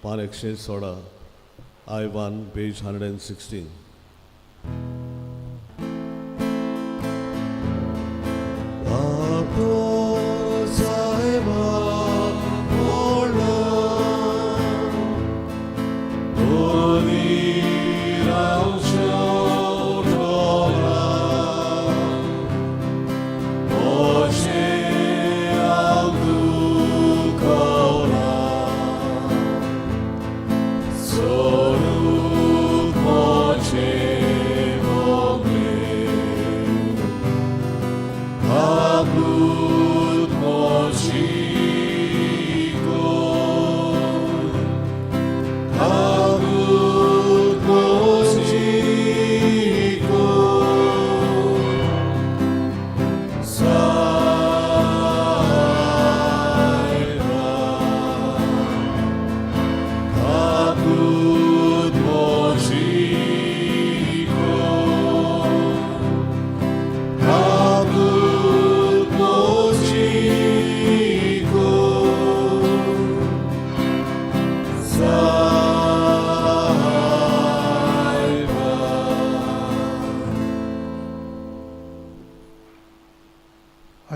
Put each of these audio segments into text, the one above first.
Upon exchange soda, I1, page 116.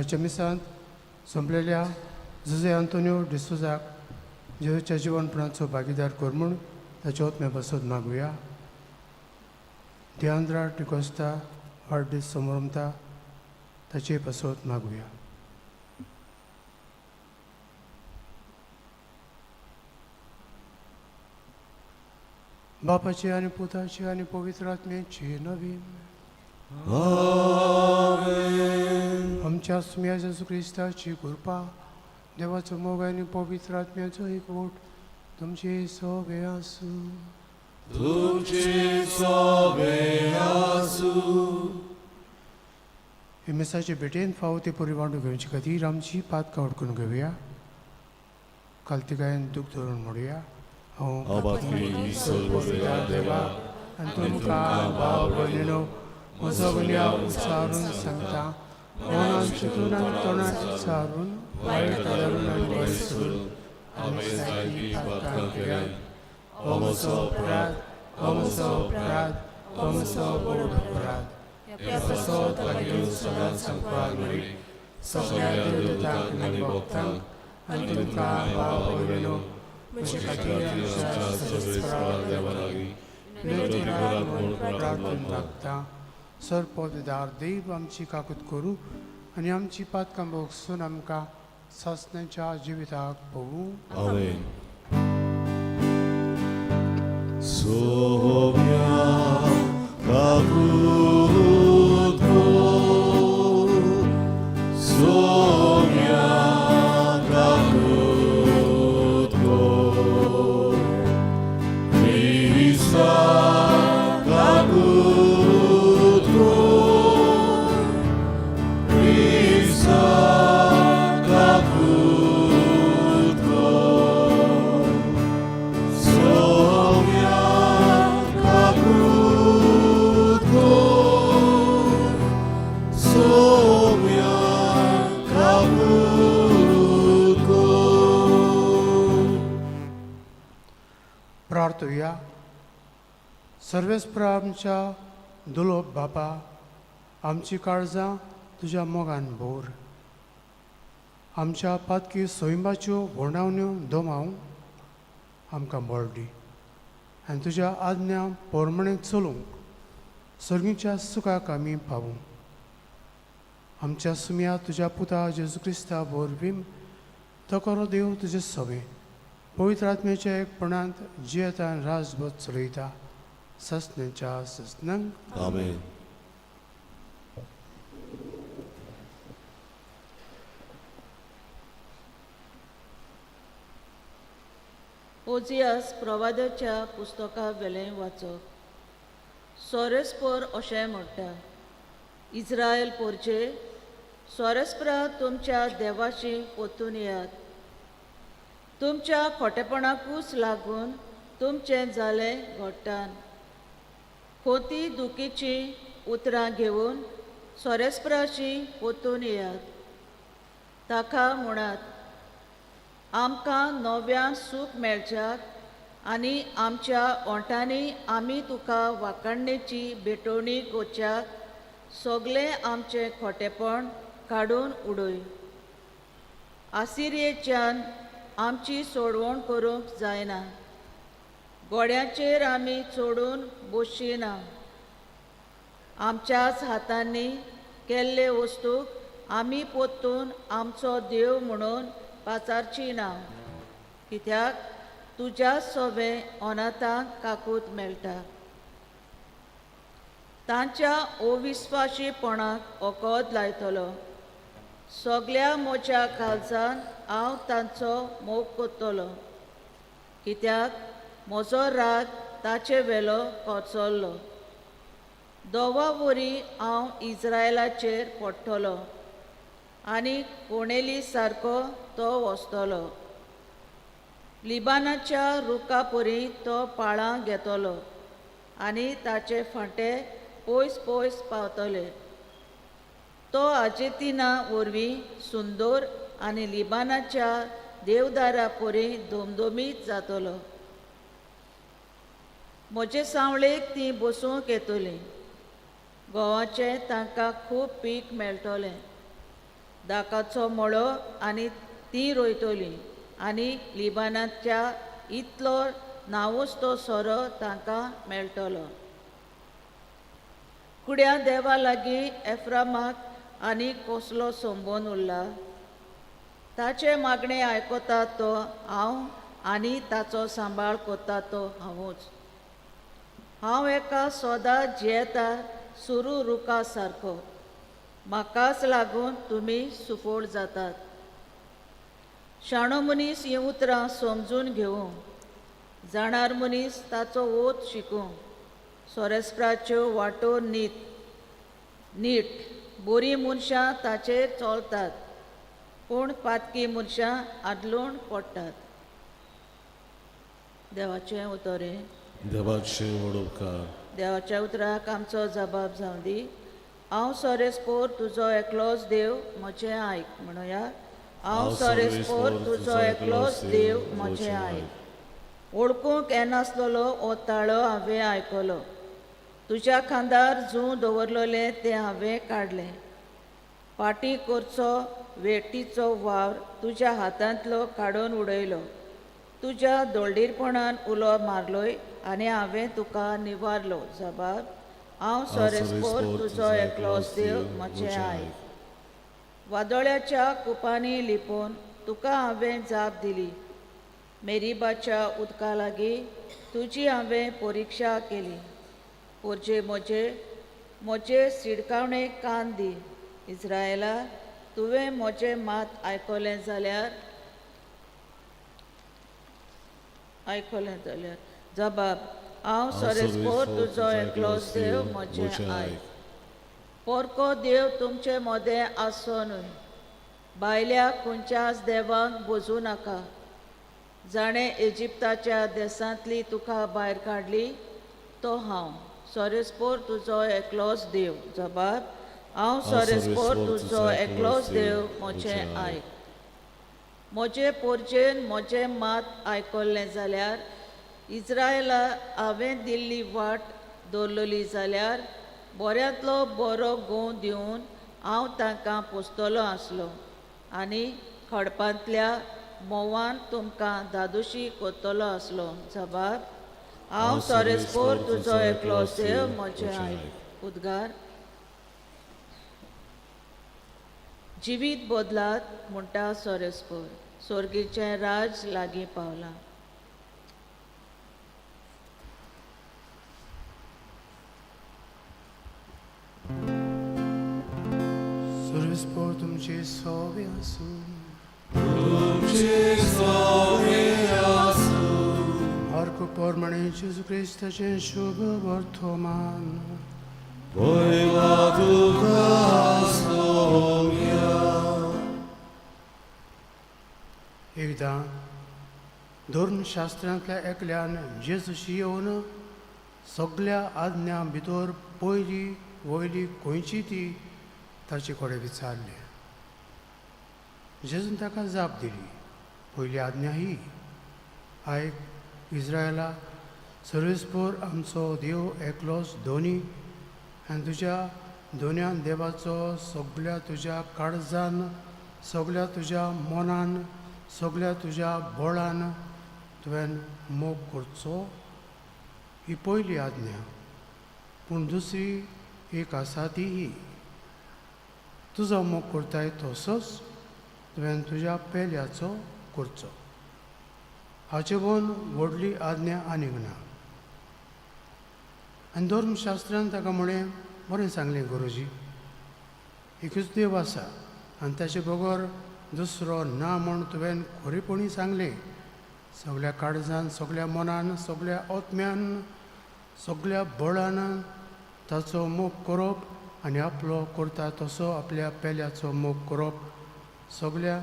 आजच्या मिसांत संपलेल्या जुजे आंतोनियो डिसोजाक जेजूच्या जिवनपणाचो भागीदार कर म्हूण ताचे ओतमे बसत मागुया. दियांद्रा डिकोस्ता वाडदीस समोरमता ताचे बसत मागुया. बापाची आनी पुताची आनी पवित्र आत्म्याची नवीन आमच्या सुम्या जेजू क्रिस्ताची कृपा, देवाचो मोग आनी पवित्र आत्म्याचो एकवट तुमचे सोबे आसूं. हे मिसाचे भेटेन फावो ते पुरी वांटून घेवचे खातीर आमची पातकां उडकून घेवया. कालतिकायेन दूख धरून म्हणुया. देवा आनी तुमकां भाव भयणीनो म्हजो गुन्यांव उच्चारून सांगता. मनान चिंतून आनी तोंडान उच्चारून वायट धरून आनी बरें सोडून आमी सारकी पातकां केल्यात. हो म्हजो अपराध, हो म्हजो अपराध, हो म्हजो व्हड अपराध. ह्या पासत वागून सदांच सांगपाक मेळ्ळी सगळ्या देवतांक आनी भक्तांक आनी तुमकां भाव भयणीनो म्हजे खातीर आमच्या सर्वेस्परा देवा लागीं विनवणी करात म्हूण प्रार्थना मागता. सरपददार देव आमची काकूत करूं आनी आमची पातकां भोगसून आमकां सासण्याच्या जिविताक पळोवूं. आमेन. सोम्या काकूत कर, सोम्या काकूत कर, क्रिस्ता काकूत कर, क्रिस्ता काकूत कर, सोम्या काकूत कर, सोम्या काकूत कर. प्रार्थुया. सर्वेस्परा आमच्या दुलोप बापा, आमची काळजां तुज्या मोगान भोर. आमच्या पातकी सोयंबाच्यो भोंडावण्यो दोमावंक आमकां बळ दी आनी तुज्या आज्ञा पोरमणें चलूंक सर्गीच्या सुखाक आमी पावूं. आमच्या सुम्या तुज्या पुता जेजू क्रिस्ता वरवीं तो करो देव तुजे सवे पवित्र आत्म्याच्या एकपणांत जियेता आनी राजभर चलयता ससण्याच्या ससनंग. आमेन. ओजियास प्रवादाच्या पुस्तका वेलें वाचप. सोरेस्पोर अशें म्हणटा, इस्रायल पोरचे सोरेस्परा तुमच्या देवाशी पोतून येयात. तुमच्या खोटेपणाकूच लागून तुमचें जालें घोट्टान. खोती दुखीची उतरां घेवन सोरेस्पराशी पोतून येयात. ताका म्हणात, आमकां नव्यान सूख मेळच्याक आनी आमच्या ओंठांनी आमी तुका वाखाणणेची भेटवणी गोच्याक सगळें आमचें खोटेपण काडून उडय. आसिरियेच्यान आमची सोडवण करूंक जायना. गोड्यांचेर आमी चोडून बसचीना. आमच्याच हातांनी केल्ले वस्तूक आमी पोत्तून आमचो देव म्हणून पाचारची ना. कित्याक तुज्याच सोबे अनाथांक काकूत मेळटा. तांच्या अविस्वाशीपणाक ओकोद लायतलो. सगळ्या म्हज्या काळजान हांव तांचो मोग कोत्तलो. कित्याक म्हजो राग ताचे वेलो कोचोल्लो. दोवा वरी हांव इस्रायलाचेर पडटलो आनी कोणेली सारको तो वचतलो. लिबानाच्या रुखा परी तो पाळां घेतलो आनी ताचे फांटे पयस पयस पावतले. तो आजेतिना वरवीं सुंदर आनी लिबानाच्या देवदारा परी धोमधोमीत जातलो. म्हजे सावळेक ती बसूंक येतली. गंवाचें तांकां खूब पीक मेळटलें. दाकाचो मळो आनी ती रोयतली आनी लिबानाच्या इतलो नावुस्तो सोरो तांकां मेळटलो. कुड्या देवा लागीं एफ्रामाक आनी कसलो संबंद उरला. ताचे मागणें आयकता तो हांव आनी ताचो सांबाळ कोत्ता तो हांवूच. हांव एका सोदां जियेता सुरू रुखा सारको. म्हाकाच लागून तुमी सुफोड जातात. शाणो मनीस हीं उतरां समजून घेवं. जाणार मनीस ताचो ओत शिकूं. सोरेस्प्राच्यो वाटो नीट. बरीं मनशां ताचेर चलतात, पूण पातकी मनशां आदलून पडटात. देवाचें उतोरें. देवाचे वडोवकार. देवाच्या उतराक आमचो जबाब जावं दी. हांव सोरेस्पोर तुजो एकलोच देव म्हजें आयक. म्हणुया, हांव सोरेस्पोर तुजो एकलोच देव म्हजें आयक. ओळखूंक येनासलोलो हो ताळो हांवें आयकलो. तुज्या खांदार जूं दवरलोलें तें हांवें काडलें. पाटी करचो वेटीचो वावर तुज्या हातांतलो काडून उडयलो. तुज्या दोळडीरपणान उलो मारलोय आनी हांवें तुका निवारलो. जबाब, हांव सोरेस्पोर तुजो एकलोच देव म्हजें आयक. वादोळ्याच्या कुपांनी लिपोवन तुका हांवें जाप दिली. मेरीबाच्या उदका लागीं तुजी हांवें परिक्षा केली. पोरजे म्हजे सिडकावणेक कान दी. इस्रायला, तुवें म्हजें मात आयकलें जाल्यार जबाब, हांव सोरेस्पोर तुजो एकलोच देव म्हजें आयक. पोरको देव तुमचे मोदें आसो न्हय. भायल्या खंयच्याच देवांक भोजू नाका. जाणें इजिप्ताच्या देसांतली तुका भायर काडली तो हांव. सोरेस्पोर तुजो एकलोच देव. जबाब, हांव सोरेस्पोर तुजो एकलोच देव म्हजें आयक. म्हजे पोरजेन म्हजें मात आयकल्लें जाल्यार, इस्रायला हांवें दिल्ली वाट दवरलोली जाल्यार, बऱ्यांतलो बरो गोव दिवन हांव तांकां पोसतलो आसलो आनी खडपांतल्या मोवान तुमकां दादोशी कोत्तलो आसलो. जबाब, हांव सोरेस्पोर तुजो एकलोच देव म्हजें आयक. उद्गार. जिवीत बदलात म्हणटा सोरेस्पोर. स्वर्गीचें राज लागीं पावलां. सोरेस्पोर तुमचे सोवे आसूं. Marco Pormane Gesù Cristo c'è शुभ वर्तमान. एकदां धर्मशास्त्रांतल्या एकल्यान जेजूशी येवन सगळ्या आज्ञां भितर पयली वयली खंयची ती ताचे कडेन विचारले. जेजून ताका जाप दिली. पयली आज्ञा ही, आयक इस्रायला सर्वेस्पोर आमचो देव एकलोच धोनी आनी तुज्या दोनूय देवाचो सगळ्या तुज्या काळजान, सगळ्या तुज्या मनान, सगळ्या तुज्या बळान तुवें मोग करचो ही पयली आज्ञा. पूण दुसरी एक आसा ती ही, तुजो मोग करताय तसोच तुवें तुज्या पेल्याचो करचो. हाचे भोवन व्हडली आज्ञा आनीक ना. आनी धर्मशास्त्रांत ताका म्हळें बरें सांगलें, गुरुजी एकूच देव आसा आनी ताचे बगर दुसरो ना म्हूण तुवें खरेपणी सांगलें. सगळ्या काळजान, सगळ्या मनान, सगळ्या आत्म्यान, सगळ्या बळान ताचो मोग करप आनी आपलो करता तसो आपल्या पेल्याचो मोग करप सगळ्या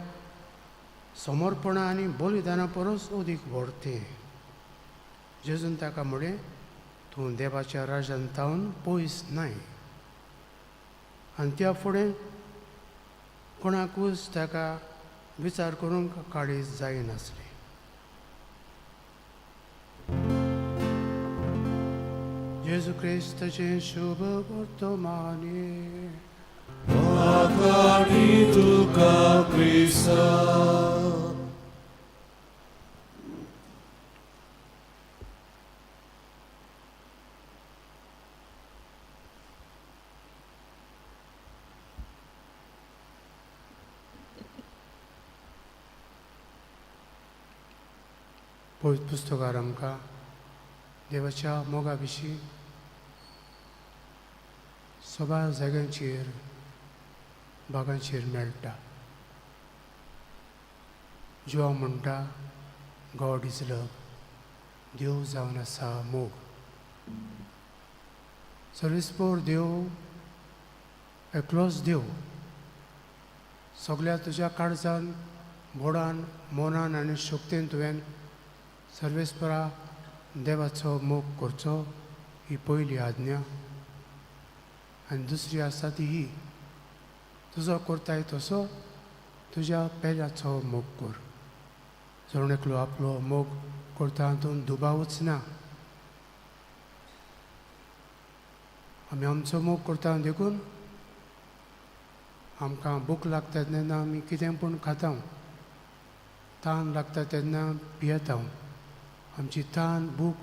समर्पणा आनी बलिदाना परस अदीक व्हडतें. जेजून ताका म्हळें, तूं देवाच्या राज्यांतावन पयस न्हय. आनी त्या फुडें कोणाकूच ताका विचार करूंक काळीज जायनासलें. जेजू क्रिस्ताचें शुभ वर्तमाने आकाडी तुका क्रिस्ता. पवित्र पुस्तकार आमकां देवाच्या मोगा विशीं सगळ्या जाग्यांचेर भागांचेर मेळटा. जो म्हणटा, गॉड इज लव, देव जावन आसा मोग. सर्वेस्पोर देव, एकलोच देव, सगळ्या तुज्या काळजान, बोडान, मोनान आनी शक्तीन तुवें सर्वेस्परा देवाचो मोग करचो ही पयली आज्ञा. आनी दुसरी आसा ती ही, तुजो करताय तसो तुज्या पेल्याचो मोग कर. जण एकलो आपलो मोग करता हातूंत दुबावच ना. आमी आमचो मोग करता देखून आमकां भूक लागता तेन्ना आमी कितें पूण खाता, तान लागता तेन्ना पियेता, आमची तान भूक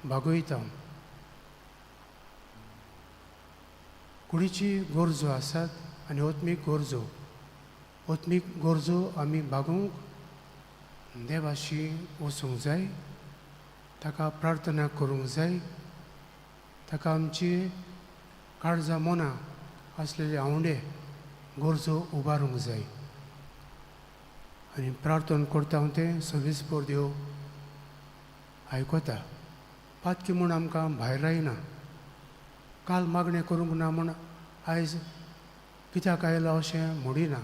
भागयता. कुडीची गरजो आसात आनी ओत्मीक गरजो आमी भागोवंक देवाशी वचूंक जाय, ताका प्रार्थना करूंक जाय, ताका आमची काळजां मनां आसलेले आवडे गरजो उबारूंक जाय. आनी प्रार्थना करता हांव तें सर्वेस्पोर देव आयकता. पातकी म्हूण आमकां भायर रायना, काल मागणें करूंक ना म्हूण आयज कित्याक आयलो अशें म्हणिना.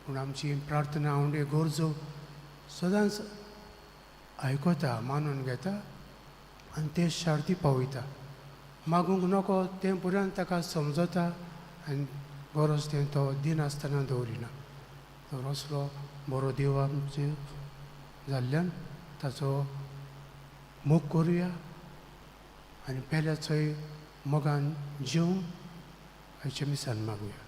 पूण आमची प्रार्थना आवडे गरजो सदांच आयकता, मानून घेता आनी ते शार्ती पावयता. मागूंक नको तें पुरान ताका समजता आनी गरज तें तो दिनासतना दवरिना. तर असलो बरो देव आमचे जाल्ल्यान ताचो मोग करुया आनी पेल्याचोय मोगान जिवूं हाचे मिसान मागुया.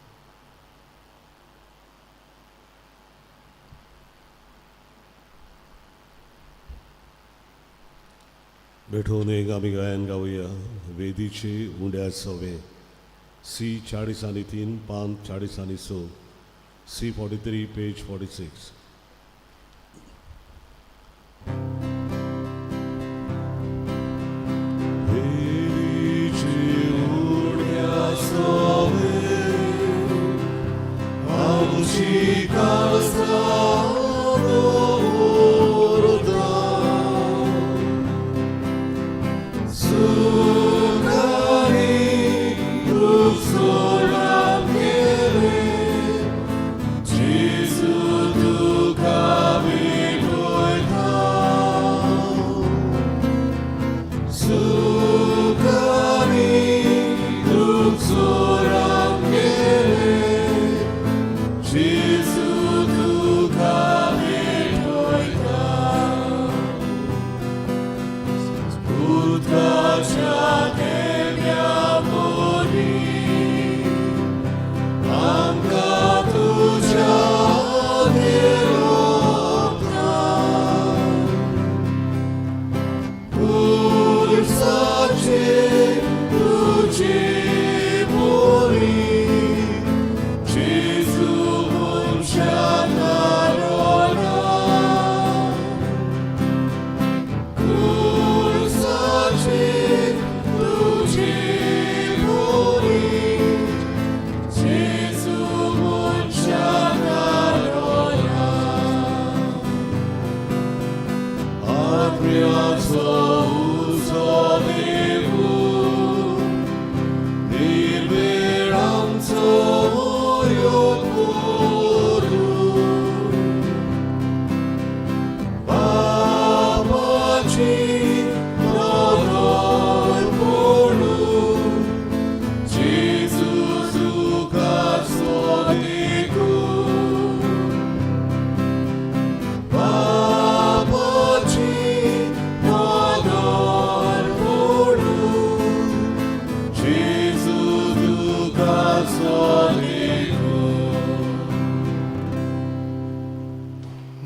बेठून एक आमी गायन गावया. वेदीचे उंड्या सवे C40 पान 40 C43 पेज 46. Jesus,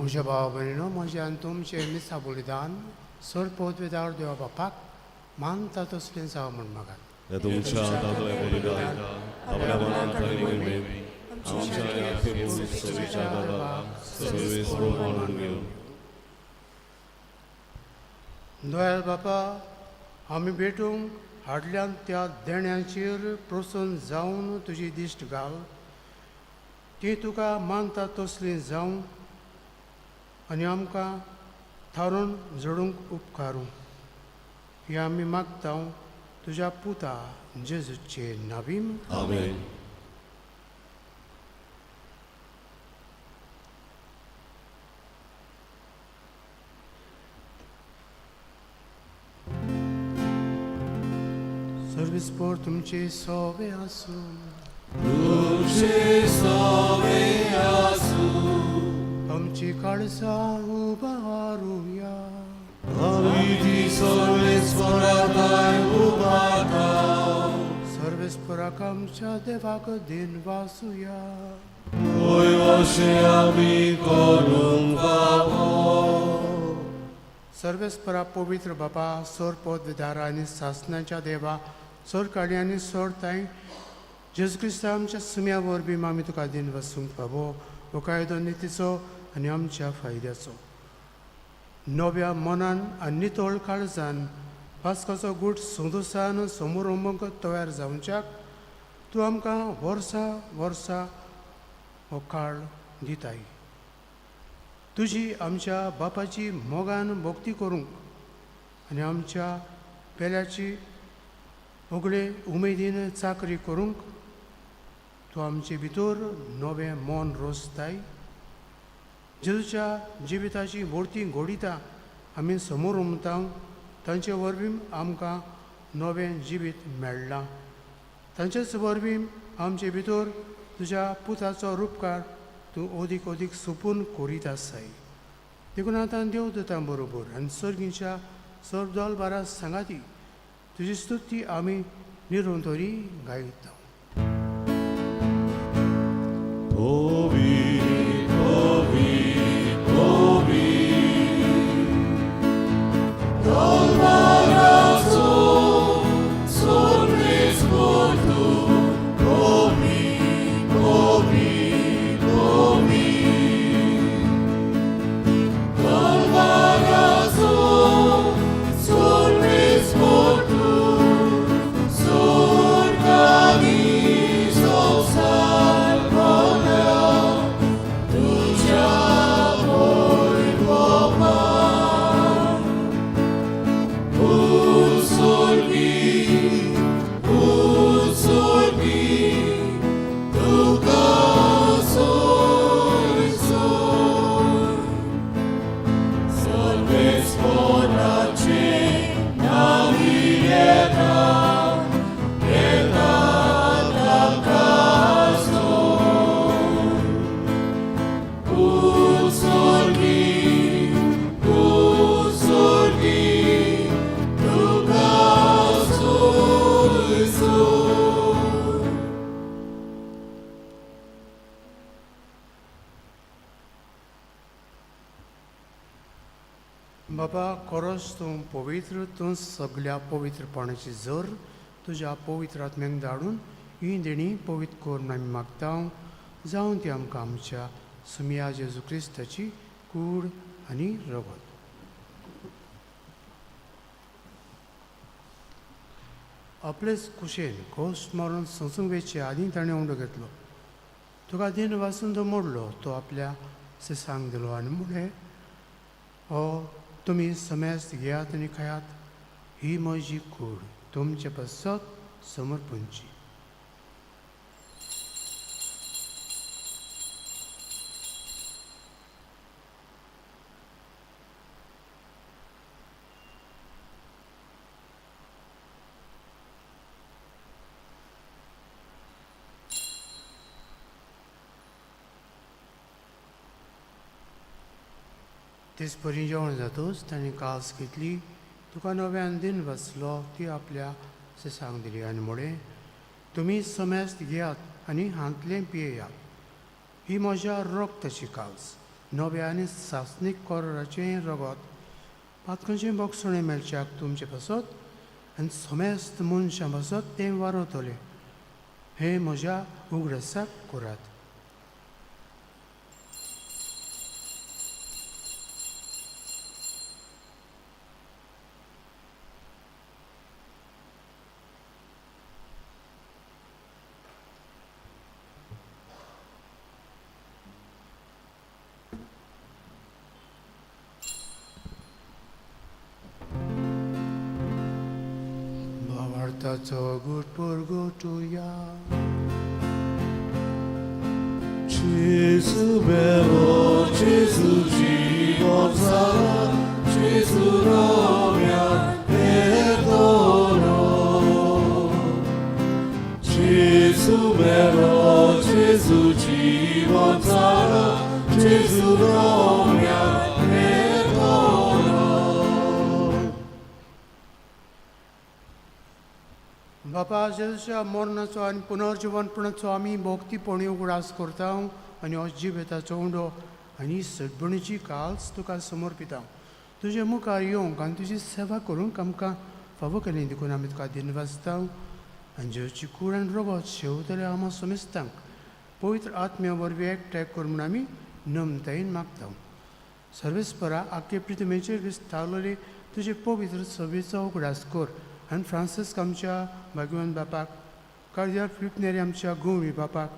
म्हज्या भावा भयणीनो, म्हजें आनी तुमचें मिसा बलिदान सर पदवेदार देवा बापाक मानता तसलें जावं म्हण मागात. या तुमच्या हातांतलें बलिदान आपल्या मनांत आनी मोहिमेंत आमच्या याखेर सोयीच्या दादा सर्वेस्वर मानून घेवन. दयाळ बापा, आमी भेटूंक हाडल्यान त्या देण्याचेर प्रसन्न जावन तुजी दिश्ट घाल. ती तुका मानता तसलीं जावं आनी आमकां थारून जोडूंक उपकारूं. हें आमी मागता तुज्या पुता जेजूचे नांवीन. आमेन. सर्वेस्पर तुमचे सवे आसूं. तुमचे सवे आसूं. आमची काळजां उबारूया. आमी ती सर्वेस्पराताय उबारताव. सर्वेस्पराक आमच्या देवाक दिन वासुया. होय अशें आमी करूंक पावो. सर्वेस्परा पवित्र बापा, सर पदवेदार आनी सासणाच्या देवा, सर काळी आनी सर ताई जेजू क्रिस्ता आमच्या सुम्या वरवीं आमी तुका दिन वसूंक पावो. हो कायदो नितीचो आनी आमच्या फायद्याचो. नव्या मनान आनी नितळ काळजान पास्काचो गूट सोदूसान समोर उमंग तयार जावच्याक तूं आमकां वर्सा वर्सा हो काळ दिताय. तुजी आमच्या बापाची मोगान भक्ती करूंक आनी आमच्या पेल्याची उगडे उमेदीन चाकरी करूंक तूं आमचे भितर नवें मन रोसताय. जेजूच्या जिविताची मूर्ती घोडिता आमी समोर उमता. तांचे वरवीं आमकां नवें जिवीत मेळ्ळां. तांचेच वरवीं आमचे भितर तुज्या पुताचो रूपकार तूं अदीक अदीक सुपून करीत आसाय. देखून आतां देव दोतां बरोबर आनी सर्गीच्या सर्दोल बारा सांगाती तुजी स्तुती आमी निरंतरी गायता. बाबा, खरोच तूं पवित्र, तूं सगळ्या पवित्रपणाची जर तुज्या पवित्र आत्म्याक धाडून ही देणी पवित्र करून आमी मागता. जावं ती आमकां आमच्या सुम्या जेजू क्रिस्ताची कूड आनी रगत. आपलेच कुशेन घोस मारून सोंसूंक वेचे आदी ताणें उंडो घेतलो. तुका दिन वाचून तो मोडलो, तो आपल्या सिसांक दिलो आनी म्हळें, हो तुम्ही समेस्त घेयात आणि खायात, ही म्हजी कूड तुमचे पसत समर्पणची. तेच परी जेवण जातोच ताणें कास घेतली, तुका नव्यान दिन बसलो ती आपल्या सिसांक दिली आनी म्हळें, तुमी समेस्त घेयात आनी हांतलें पियेयात, ही म्हज्या रगताची कास, नव्या आनी सासणीक कोराचें रगत, पातकांचें बोगसणें मेलच्याक तुमचे पासत आनी समेस्त मनशां पासत तें वारतलें. हें म्हज्या उगडासाक करात. भावार्थाचो घुटपूर घुटुया. Gesù bello, Gesù জীবন সারা, Gesù রম্যা perdono. Gesù bello, Gesù জীবন সারা, Gesù রম্যা perdono. बापा जेजूच्या मरणाचो आनी पुनर्जीवनपणाचो आमी भोगतीपणी उगडास करता आनी हो जिबेताचो उंडो आनी सटभणीची काल्स तुका समर्पिता. तुजे मुखार येवंक आनी तुजी सेवा करूंक आमकां फावो केलें देखून आमी तुका दिनवासता आनी जेवची कूड आनी रगत शेवतले आमा समेस्तांक पवित्र आत्म्या वरवीं एकठांय कर म्हूण आमी नमतायेन मागता. सर्वेस्परा आख्खे पृथ्वीचेर विस्तारलेले तुजे पवित्र सभेचो उगडास कर आनी फ्रांसिस्क आमच्या भाग्यवान बापाक, कार्दिनाल फिलिप नेरी आमच्या गवळी बापाक,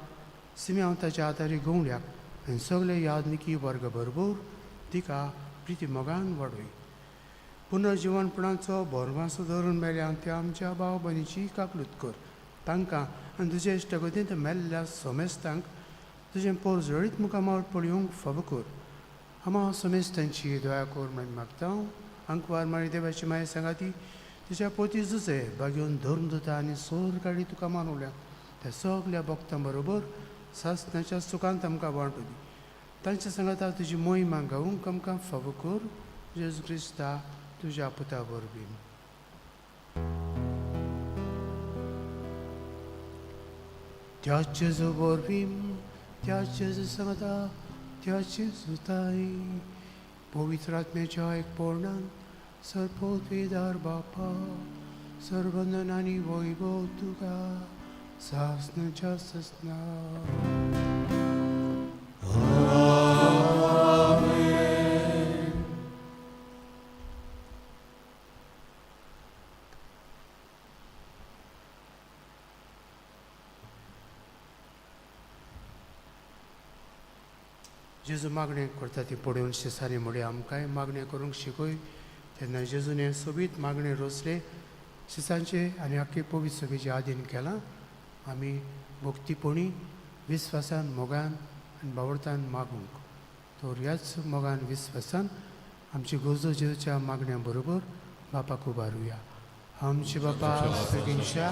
सिमेंताच्या आदारी गवळ्याक आनी सगळे यादनिकी वर्ग बरोबर तिका प्रिती मोगान वाडय. पुनर्जीवनपणाचो भरवासो धरून मेल्यान त्या आमच्या भाव भयणीची काकलूत कर. तांकां आनी तुजे इश्टगतींत मेल्ल्या समेस्तांक तुजें पोरजळीत मुखार पळयोवंक फावो कर. आमा समेस्तांची दया कर म्हणून मागता. अंकवार मारी देवाची माय सांगाती तुज्या पोती झुजे भाग्योन धरून दोता आनी सोर काडी तुका मानवल्या त्या सगल्या भक्तां बरोबर सासणाच्या सुखांत आमकां वांटू दी. तांच्या सांगाता तुजी मोहिमा गावूंक आमकां फावो कर. जेजू क्रिस्ता तुज्या पुता वरवीं. त्या जेजू वरवीं, त्या जेजू सांगाता, त्या जेजू ताई, पवित्र आत्म्याच्या एकपणान सर्पोद्वेदार बापा, सर्वंदन आनी वैभव तुका सासणाच्या ससना. जेजू मागणें करता ती पळोवन शिसारी म्हळ्यार आमकांय मागणें करूंक शिकय. तेन्ना जेजून सोबीत मागणें रोसले शिसांचे आनी आख्खे पवित्र सभेचे आदीन केलां. आमी भक्तीपणी विस्वासान मोगान आनी बावडतान मागूंक तर ह्याच मोगान विस्वासान आमची गोजो जेजूच्या मागण्यां बरोबर बापाक उबारुया. आमचे बापा सगळ्यांच्या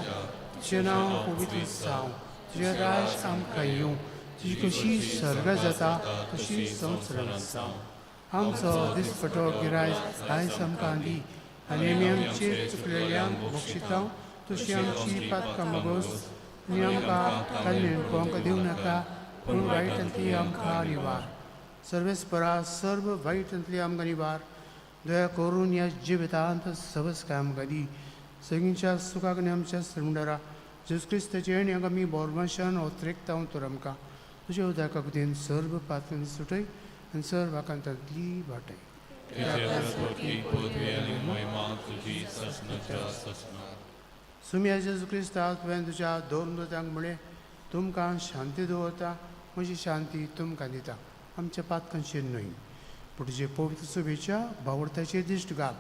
तुजें नांव पवित्र जावं, तुजें राज आमकां येवं, तुजी कशी सर्ग जाता तशी संवसारांत जावं. आमचो दिसपटो गिरायज आयज आमकां दी आनी आमी आमचेर चुकलेल्यांक बक्षिता तशी आमची पातकां मागोस आनी आमकां काडलें पळोवंक दिवं नाका, पूण वायटांतली आमकां निवार. सर्वेस्परा सर्व वायटांतली आमकां निवार. दया करून ह्या जिवितांत सबस्काय आमकां दी. सगळींच्या सुखाक आनी आमच्या सरमुंडारा जेजू क्रिस्ताचे आनी आमी बोरमाशान ओत्रेकता तर आमकां तुज्या उदकाक दिन सर्व पातकांनी सुटय आनी सर्व आकांतांतली वाटय. सुम्या जेजू क्रिस्ता तुवें तुज्या दोन दोतांक म्हळें, तुमकां शांती दवरता, म्हजी शांती तुमकां दिता. आमच्या पातकांचेर न्हय पुढचे पवित्र सभेच्या भावर्थाचेर दिश्ट घाल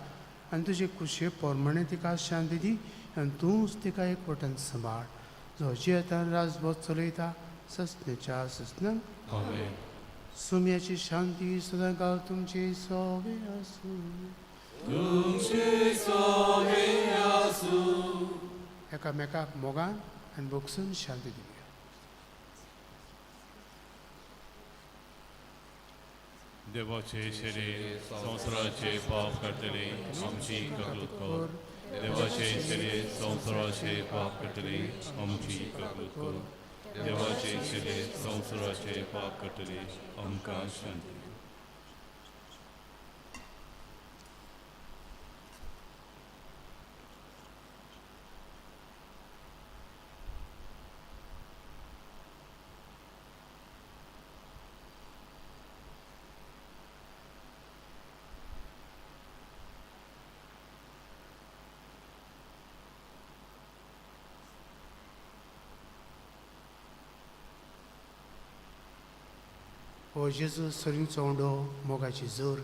आनी तुजे कुशे पोरमणे तिका शांती दी आनी तूंच तिका एकवटान सांबाळ जो जियेतान राजभोज चलयता ससनेच्या ससनान आमेन. सुम्याची शांती सदांकाळ तुमचे सोबे आसूं. एकामेकाक मोगान आनी बोगसून शांती दिवया. देवाचे शरीर संवसाराचे पाप करतले आमची कबूल कर. देवाचे शरीर संवसाराचे पाप करतले आमची कबूल कर. देवाचे शरीर संवसाराचे पाप करतले आमकां शांती. हो जेजू सरींचो ओंडो मोगाची जोर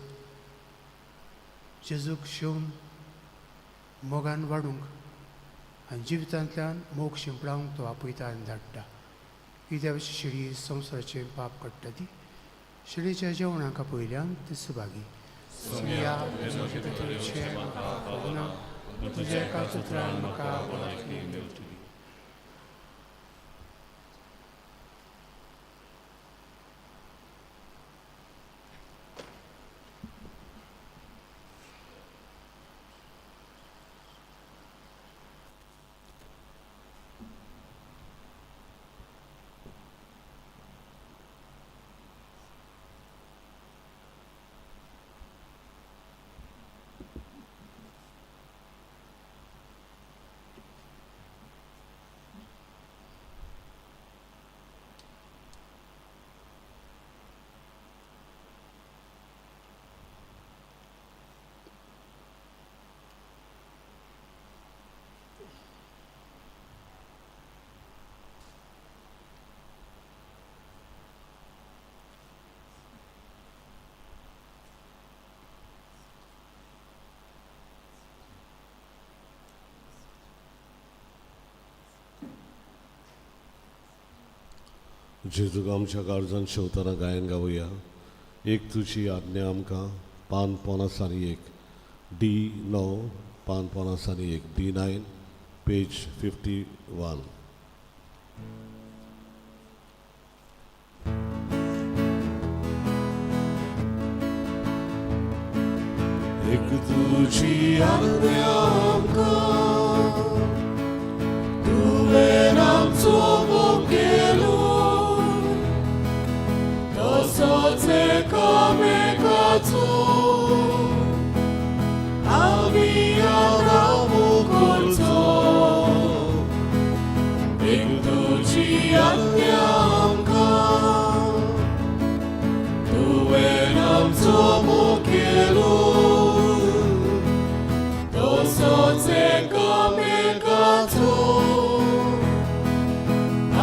जेजूक शिवून मोगान वाडूंक आनी जिवितांतल्यान मोग शिंपडावंक तो आपयता आनी धाडटा. ही देवाची शिडी संवसाराचे पाप काडटा ती शिडीच्या जेवणाका पयल्यान ती सुभागी. तुज्या एका सुत्रान म्हाका भलायकी मेळटली. जेजूक आमच्या काळजान शेवताना गायन गावया. एक तुजी आज्ञा आमकां 5:51 D9 5:51 D9 पेज 51. एक तुजी आज्ञा आमकां तुवें आमचो मोग केलो तसोच एकामेकाचो आमी आदार करचो. एक तुजी आज्ञा आमकां तुवें आमचो मोग केलो तसोच एकामेकाचो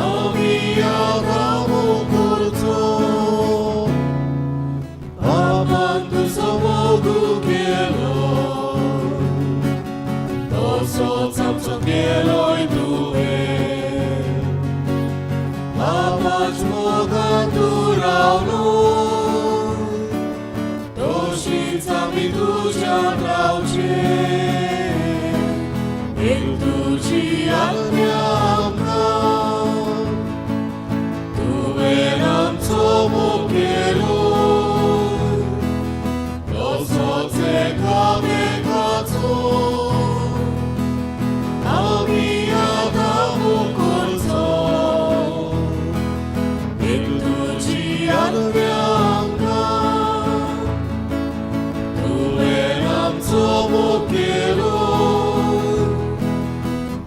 आमी आदार करचो. Papan tuzo mogu kielo Toso tamso kielo I tuwe Papać moga turauno Toshicami tuzia raucie Ik tuji आज्ञा आमकां तुवें आमचो मोग केलो तसोच एकामेकाचो आमी आदार करचो. एक तुजी आज्ञा आमकां तुवें आमचो मोग केलो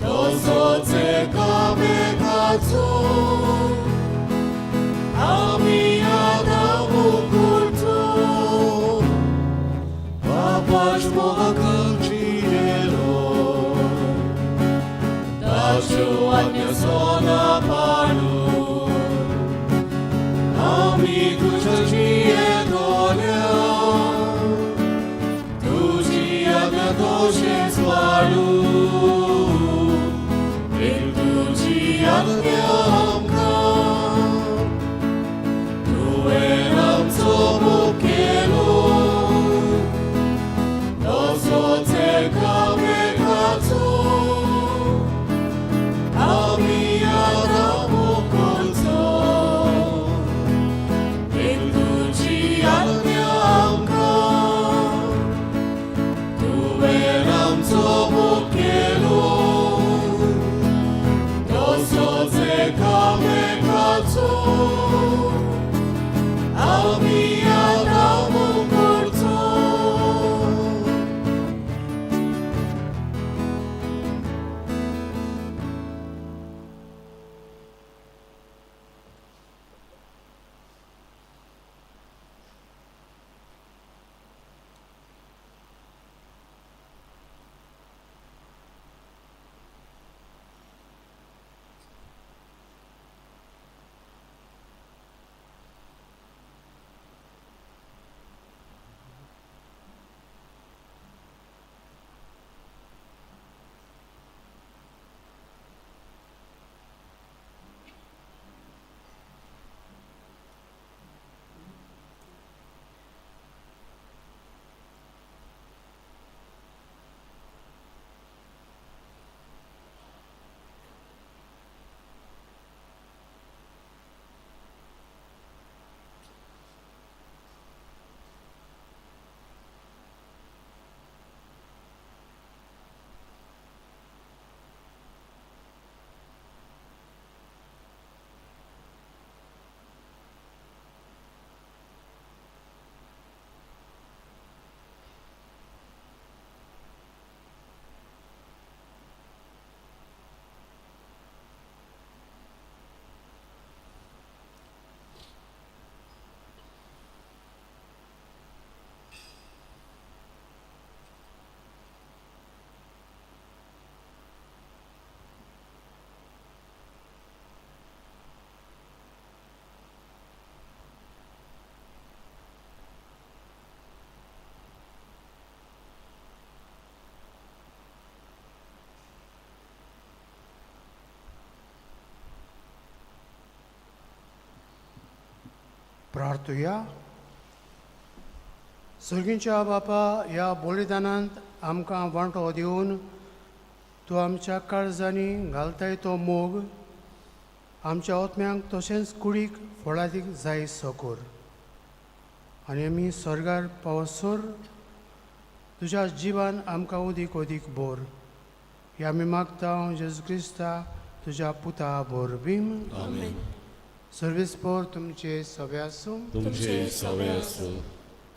तसोच एकामेकाचो आमी आदार करचो. Papaś moga kręcielo Taciu odniosona Panu Ami tu cię dolia selalu itu jiatnya Engkau Tuhan sobukilu Doso tekame kato Ami adamu konto Itu jiatnya Engkau Tuhan sobukilu Doso tekame kato Ami adamu konto प्रार्थूया. सर्गींच्या बापा, ह्या बलिदानांत आमकां वांटो दिवन तूं आमच्या काळजांनी घालताय तो मोग आमच्या आत्म्यांक तशेंच कुडीक फळादीक जाय सकोर आनी आमी स्वर्गार पावसोर तुज्या जिवान आमकां उदीक उदीक बोर हे आमी मागता जेजू क्रिस्ता तुज्या पुता बोरबीम. आमेन. सर्वेस्पोर तुमचे सवे आसूं तुमचे सवे असो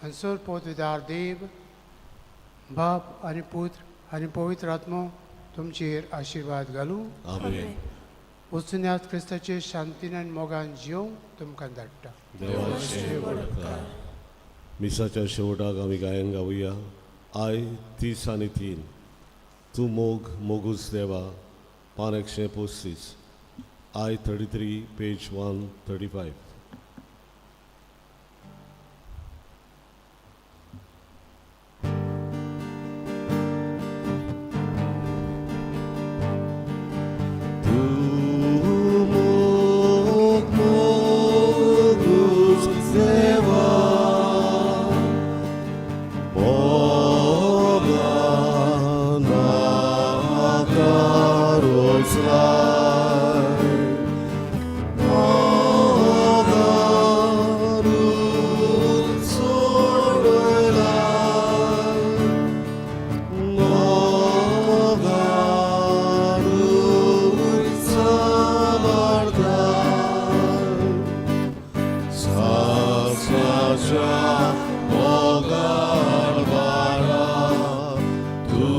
आनी सोर पोतदार देव बाप आनी पुत्र आनी पवित्र आत्मो तुमचेर आशिर्वाद घालूं. आमेन. वचून क्रिस्ताचे शांतीन आनी मोगान जियोंक तुमकां धाडटा. देवाचे वडकार. मिसाच्या शेवटाक आमी गायन गावुया. आय 30 आनी 3 तूं मोग मोगूच देवा पान 135. I 33 page 135. Mogar bara, tu